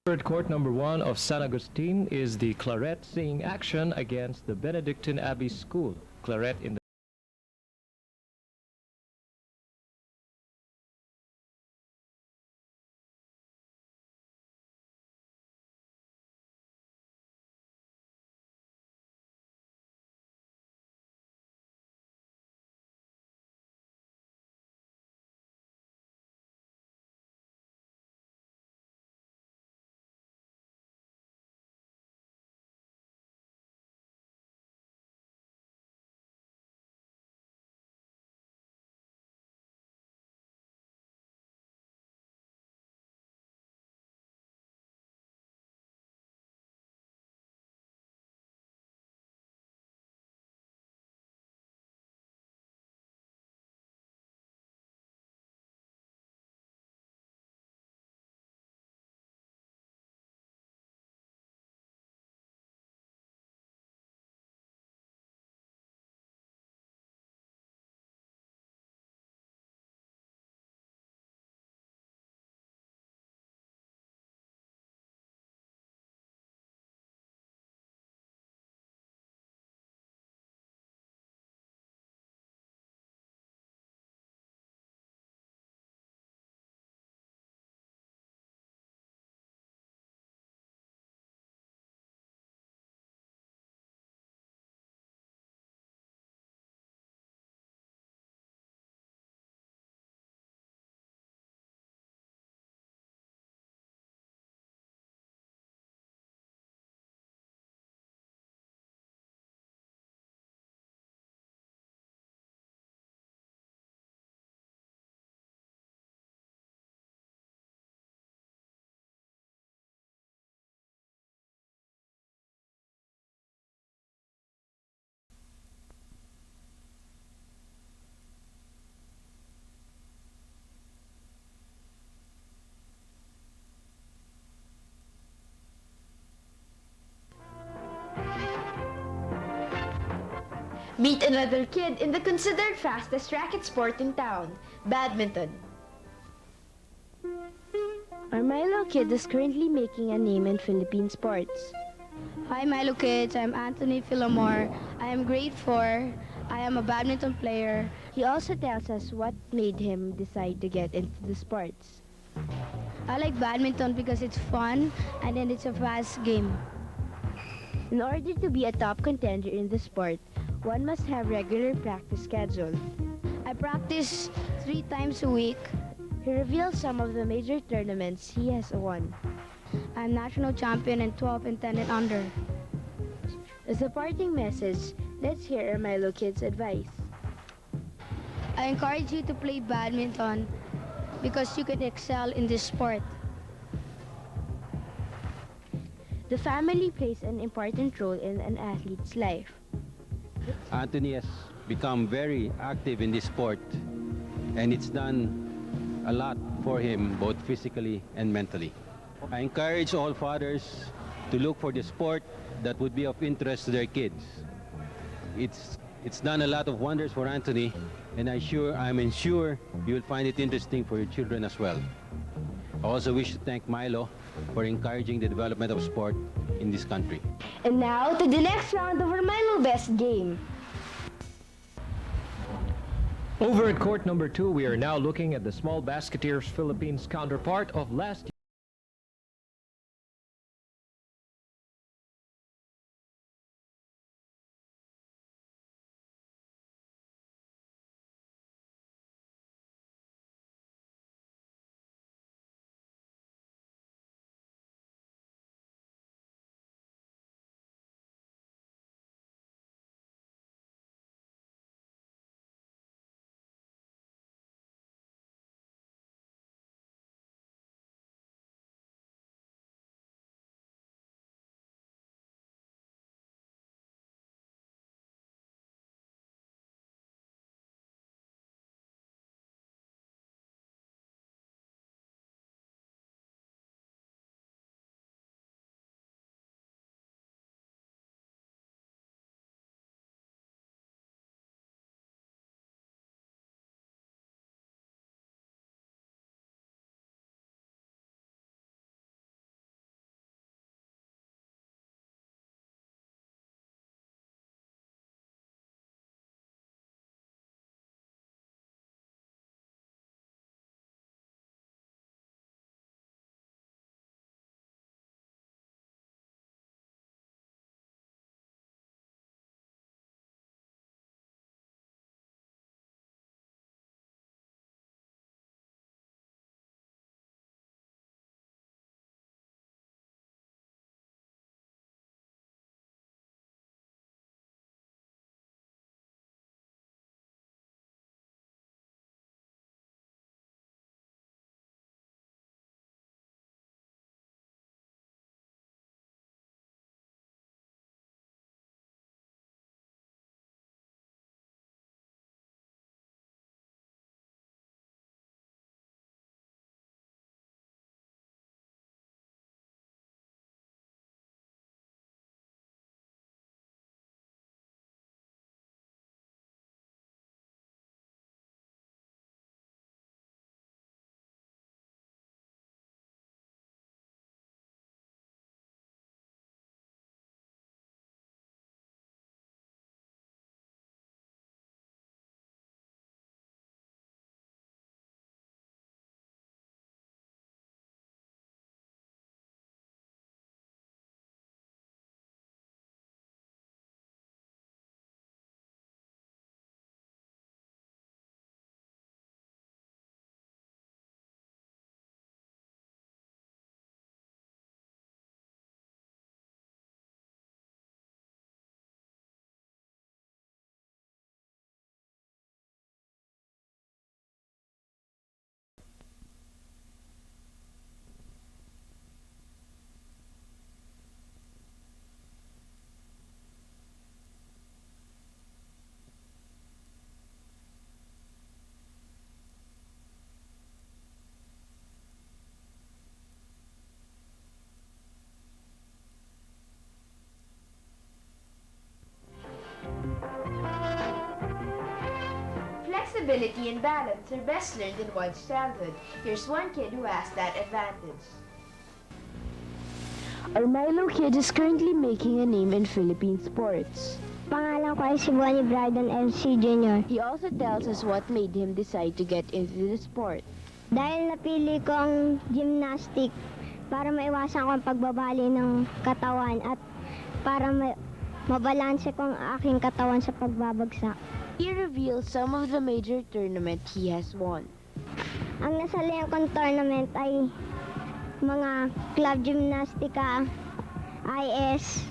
Third court number 1 of San Agustin is the Claret singing action against the Benedictine Abbey School. Claret in the Meet another kid in the considered fastest racket sport in town, badminton. Our Milo kid is currently making a name in Philippine sports. Hi Milo kids, I'm Anthony Philomore. I am grade 4. I am a badminton player. He also tells us what made him decide to get into the sports. I like badminton because it's fun and then it's a fast game. In order to be a top contender in the sport, one must have regular practice schedule. I practice 3 times a week. He reveals some of the major tournaments he has won. I'm national champion in 12 and 10 and under. As a parting message, let's hear our Milo kids' advice. I encourage you to play badminton because you can excel in this sport. The family plays an important role in an athlete's life. Anthony has become very active in this sport, and it's done a lot for him both physically and mentally. I encourage all fathers to look for the sport that would be of interest to their kids. It's done a lot of wonders for Anthony, and I'm sure you will find it interesting for your children as well. I also wish to thank Milo for encouraging the development of sport in this country. And now to the next round of our Milo Best game. over at court number 2, we are now looking at the Small Basketeers Philippines counterpart of last year. Flexibility and balance are best learned in one's childhood. Here's one kid who has that advantage. Our Milo kid is currently making a name in Philippine sports. Pangalan ko ay si Bonnie Bryden MC Jr. He also tells us what made him decide to get into the sport. Dahil napili ko ang gymnastic para maiwasan ko ang pagbabali ng katawan at para mabalanse ko ang aking katawan sa pagbabagsak. He reveals some of the major tournament he has won. Ang nasalihan kong tournament ay mga Club Gymnastica, IS,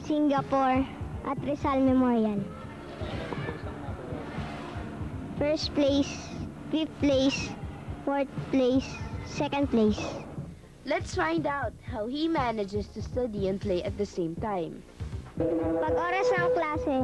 Singapore, at Rizal Memorial. First place, fifth place, fourth place, second place. Let's find out how he manages to study and play at the same time. Pag oras ng klase,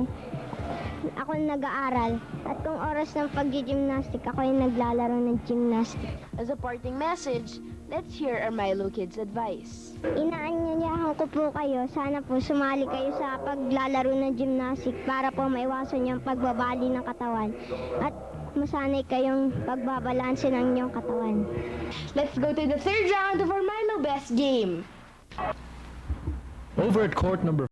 ako nag-aaral. At kung oras ng pag-gymnastic, ako yung naglalaro ng gymnastic. As a parting message, let's hear our Milo kids' advice. Inaanyayahan ko po kayo, sana po sumali kayo sa paglalaro ng gymnastic para po maiwasan yung pagbabali ng katawan at masanay kayong pagbabalanse ng inyong katawan. Let's go to the third round of our Milo Best game. Over at court number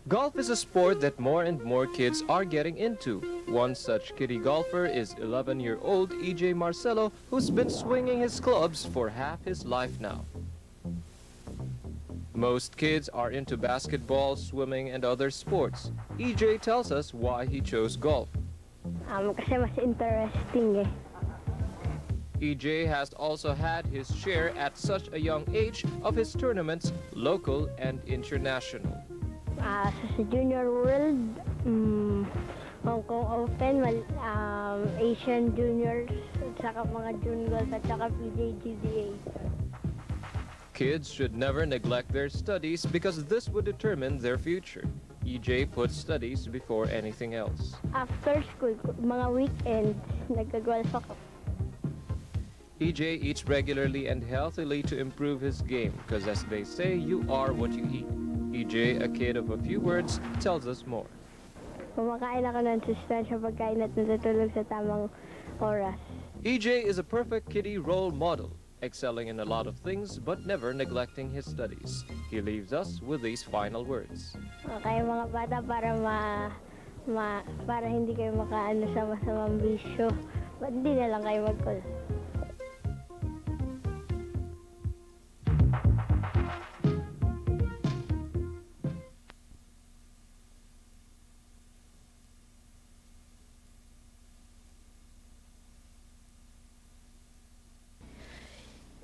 golf is a sport that more and more kids are getting into. One such kiddie golfer is 11-year-old EJ Marcelo, who's been swinging his clubs for half his life now. Most kids are into basketball, swimming, and other sports. EJ tells us why he chose golf. Kasi mas interesting eh. EJ has also had his share at such a young age of his tournaments, local and international. Sa Junior World, Hong Kong Open, Asian Juniors, at saka mga June Golf, at saka PJGDA. Kids should never neglect their studies because this would determine their future. EJ puts studies before anything else. After school, mga weekends, nagka-golf ako. EJ eats regularly and healthily to improve his game because, as they say, you are what you eat. EJ, a kid of a few words, tells us more. Kumakain ako ng sustansya pagkain at natutulog sa tamang oras. EJ is a perfect kiddie role model, excelling in a lot of things but never neglecting his studies. He leaves us with these final words. Okay, mga bata, para hindi kayo makaano sa masamang bisyo, ba't hindi na lang kayo mag-golf?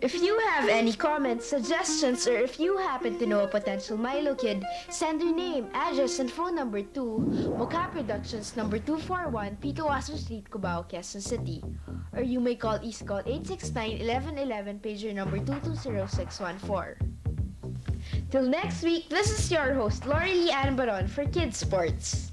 If you have any comments, suggestions, or if you happen to know a potential Milo kid, send your name, address, and phone number to Mukha Productions number 241, Picawaso Street, Cubao, Quezon City. Or you may call East Call 869-1111, pager number 220614. Till next week, this is your host, Loralee Baron for Kids Sports.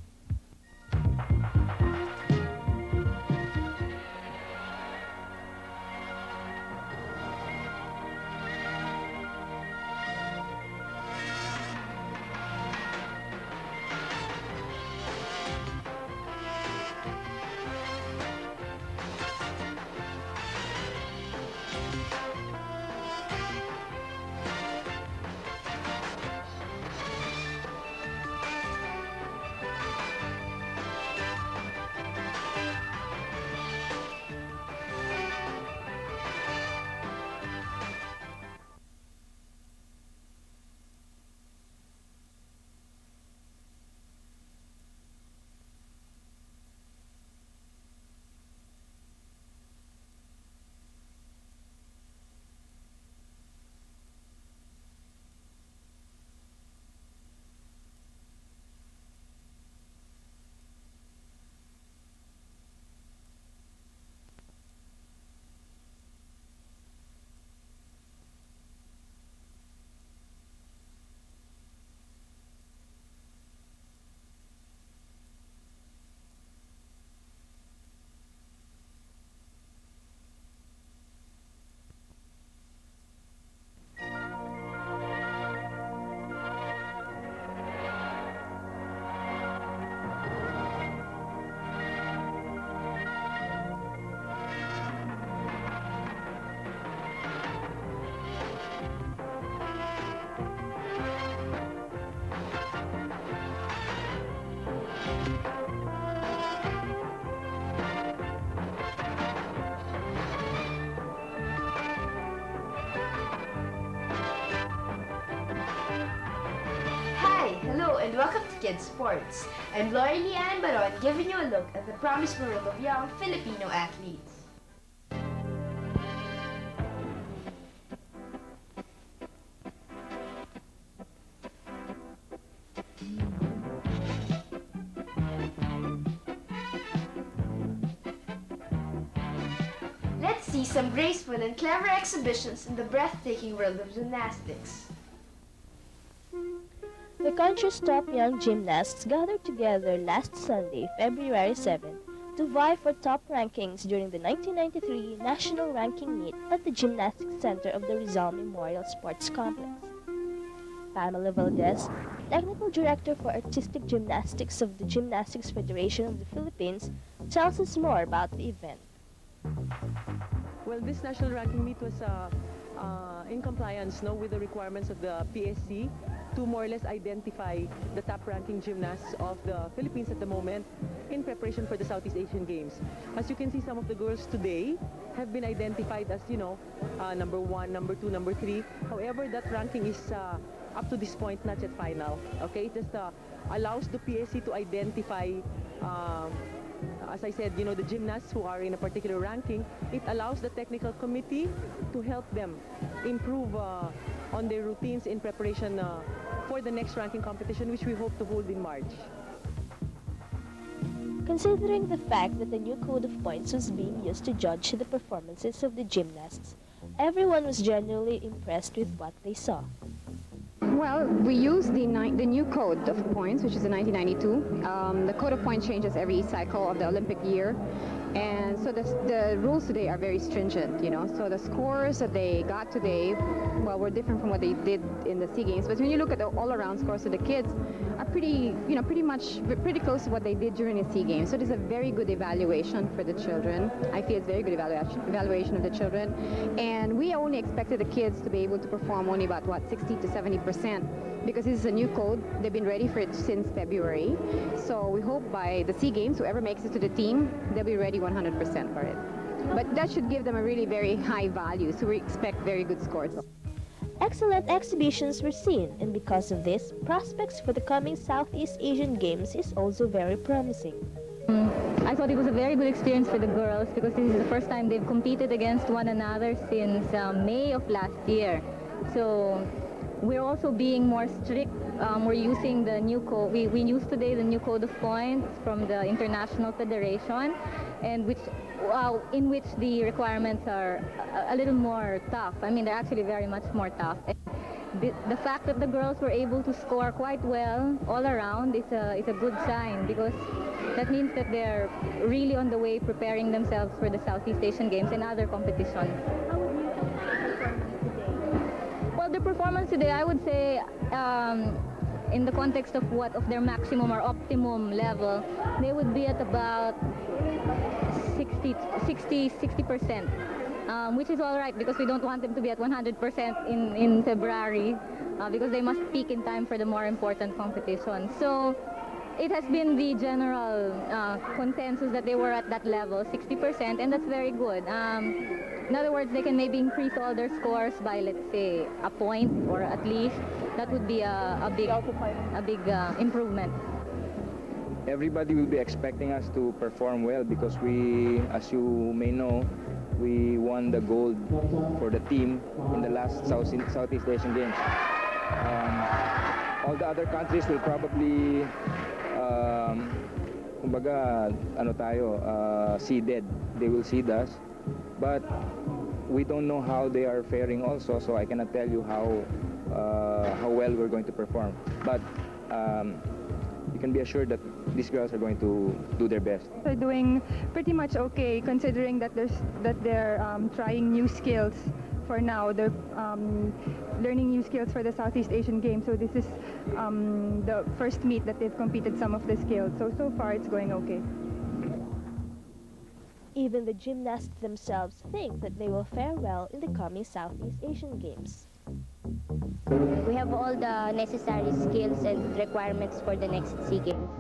Hello and welcome to Kids Sports. I'm Loralee Baron giving you a look at the promised world of young Filipino athletes. Let's see some graceful and clever exhibitions in the breathtaking world of gymnastics. The country's top young gymnasts gathered together last Sunday, February 7, to vie for top rankings during the 1993 National Ranking Meet at the Gymnastics Center of the Rizal Memorial Sports Complex. Pamela Valdez, Technical Director for Artistic Gymnastics of the Gymnastics Federation of the Philippines, tells us more about the event. Well, this national ranking meet was in compliance with the requirements of the PSC to more or less identify the top-ranking gymnasts of the Philippines at the moment in preparation for the Southeast Asian Games. As you can see, some of the girls today have been identified as, number 1, number 2, number 3. However, that ranking is up to this point not yet final. Okay, it just allows the PSC to identify as I said, the gymnasts who are in a particular ranking. It allows the technical committee to help them improve on their routines in preparation for the next ranking competition, which we hope to hold in March. Considering the fact that a new code of points was being used to judge the performances of the gymnasts, everyone was genuinely impressed with what they saw. Well, we use the new code of points, which is the 1992. The code of points changes every cycle of the Olympic year. And so the rules today are very stringent, So the scores that they got today, well, were different from what they did in the SEA Games. But when you look at the all-around scores of the kids, are pretty close to what they did during the SEA Games. So it is a very good evaluation for the children. I feel it's very good evaluation of the children. And we only expected the kids to be able to perform only about, 60 to 70%. Because this is a new code. They've been ready for it since February. So we hope by the SEA Games, whoever makes it to the team, they'll be ready 100% for it. But that should give them a really very high value, so we expect very good scores. Excellent exhibitions were seen, and because of this, prospects for the coming Southeast Asian Games is also very promising. I thought it was a very good experience for the girls because this is the first time they've competed against one another since May of last year. So we're also being more strict. We're using the new code. We use today the new code of points from the International Federation, and in which the requirements are a little more tough. I mean, they're actually very much more tough. The fact that the girls were able to score quite well all around is a good sign because that means that they're really on the way preparing themselves for the Southeast Asian Games and other competitions. How would you assess the performance today? Well, the performance today, I would say, in the context of their maximum or optimum level, they would be at about 60%. Which is all right because we don't want them to be at 100% in February because they must peak in time for the more important competition. So it has been the general consensus that they were at that level, 60%, and that's very good. In other words, they can maybe increase all their scores by, let's say, a point or at least. That would be a big improvement. Everybody will be expecting us to perform well because we, as you may know, we won the gold for the team in the last Southeast Asian Games. All the other countries will probably, kumbaga, seeded. They will seed us, but we don't know how they are faring also. So I cannot tell you how well we're going to perform. But you can be assured that these girls are going to do their best. They're doing pretty much okay, considering that they're trying new skills. For now, they're learning new skills for the Southeast Asian Games. So this is the first meet that they've competed some of the skills. So far, it's going okay. Even the gymnasts themselves think that they will fare well in the coming Southeast Asian Games. We have all the necessary skills and requirements for the next SEA Games.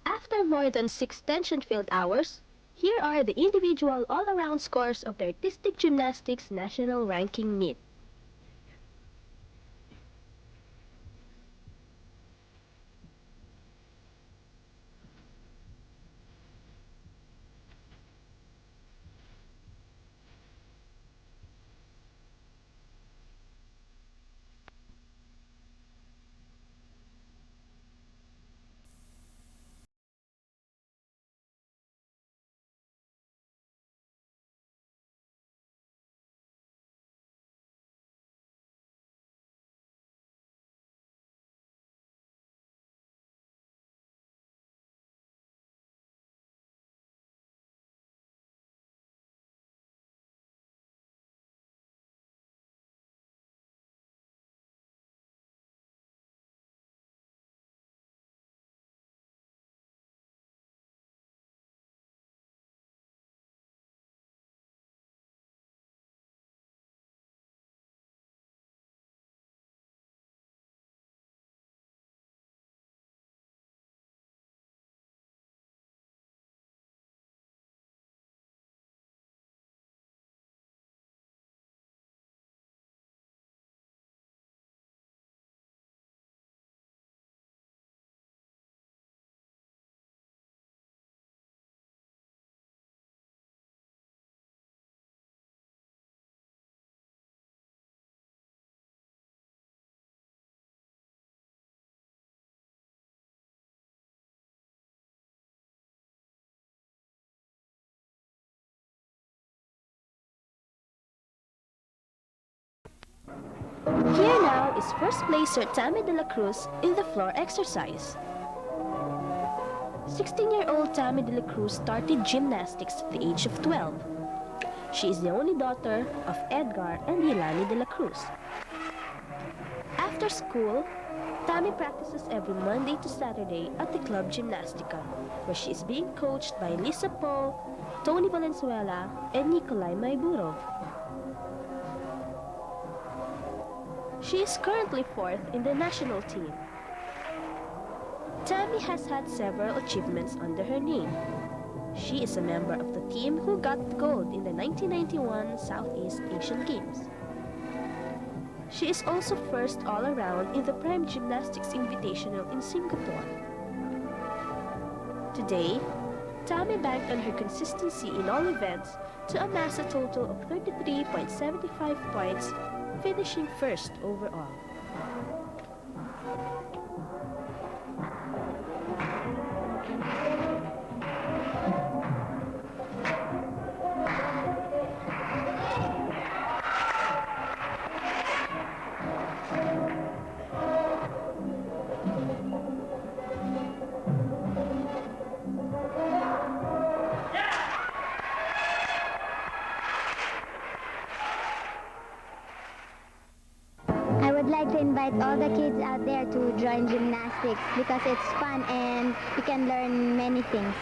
After more than 6 tension-filled hours, here are the individual all-around scores of the Artistic Gymnastics National Ranking Meet. Here now is first placer Tammy De La Cruz in the floor exercise. 16-year-old Tammy De La Cruz started gymnastics at the age of 12. She is the only daughter of Edgar and Yelani De La Cruz. After school, Tammy practices every Monday to Saturday at the Club Gymnastica, where she is being coached by Lisa Poe, Tony Valenzuela, and Nikolai Maiburov. She is currently 4th in the national team. Tammy has had several achievements under her name. She is a member of the team who got gold in the 1991 Southeast Asian Games. She is also first all-around in the Prime Gymnastics Invitational in Singapore. Today, Tammy banked on her consistency in all events to amass a total of 33.75 points, finishing first overall. I would like to invite all the kids out there to join gymnastics because it's fun and you can learn many things.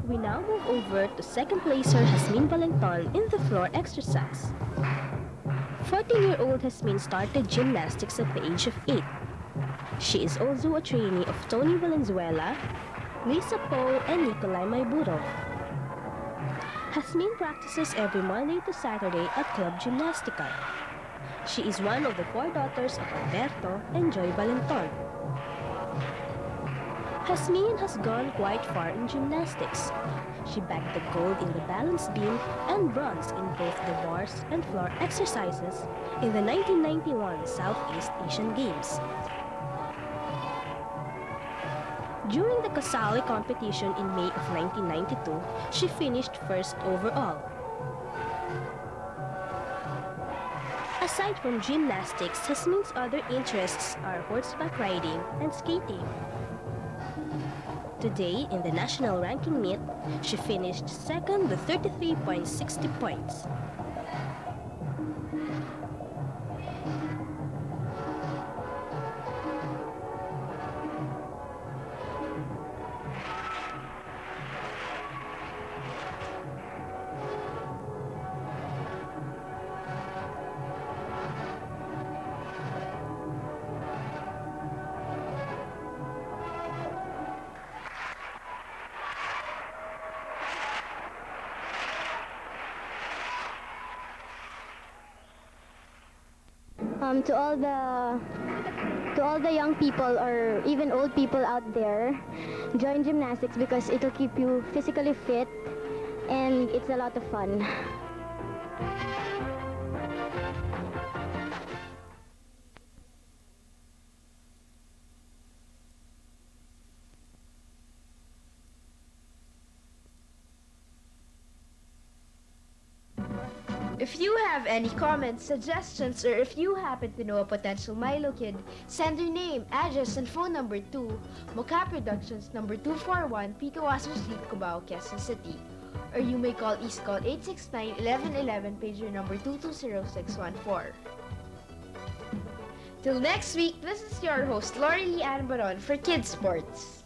We now move over to second placer Jasmine Valenton in the floor exercise. 14-year-old Jasmine started gymnastics at the age of 8. She is also a trainee of Tony Valenzuela, Lisa Poe, and Nikolai Maiburo. Jasmine practices every Monday to Saturday at Club Gymnastica. She is one of the 4 daughters of Alberto and Joy Valenton. Jasmine has gone quite far in gymnastics. She bagged the gold in the balance beam and bronze in both the bars and floor exercises in the 1991 Southeast Asian Games. During the Casale competition in May of 1992, she finished first overall. Aside from gymnastics, Jasmine's other interests are horseback riding and skating. Today, in the national ranking meet, she finished second with 33.60 points. To all the young people or even old people out there, join gymnastics because it'll keep you physically fit and it's a lot of fun. If you have any comments, suggestions, or if you happen to know a potential Milo kid, send your name, address, and phone number to Mocha Productions number 241, Picawaso Street, Cubao, Quezon City. Or you may call East Call 869-1111, pager number 220614. Till next week, this is your host, Loralee Baron for Kids Sports.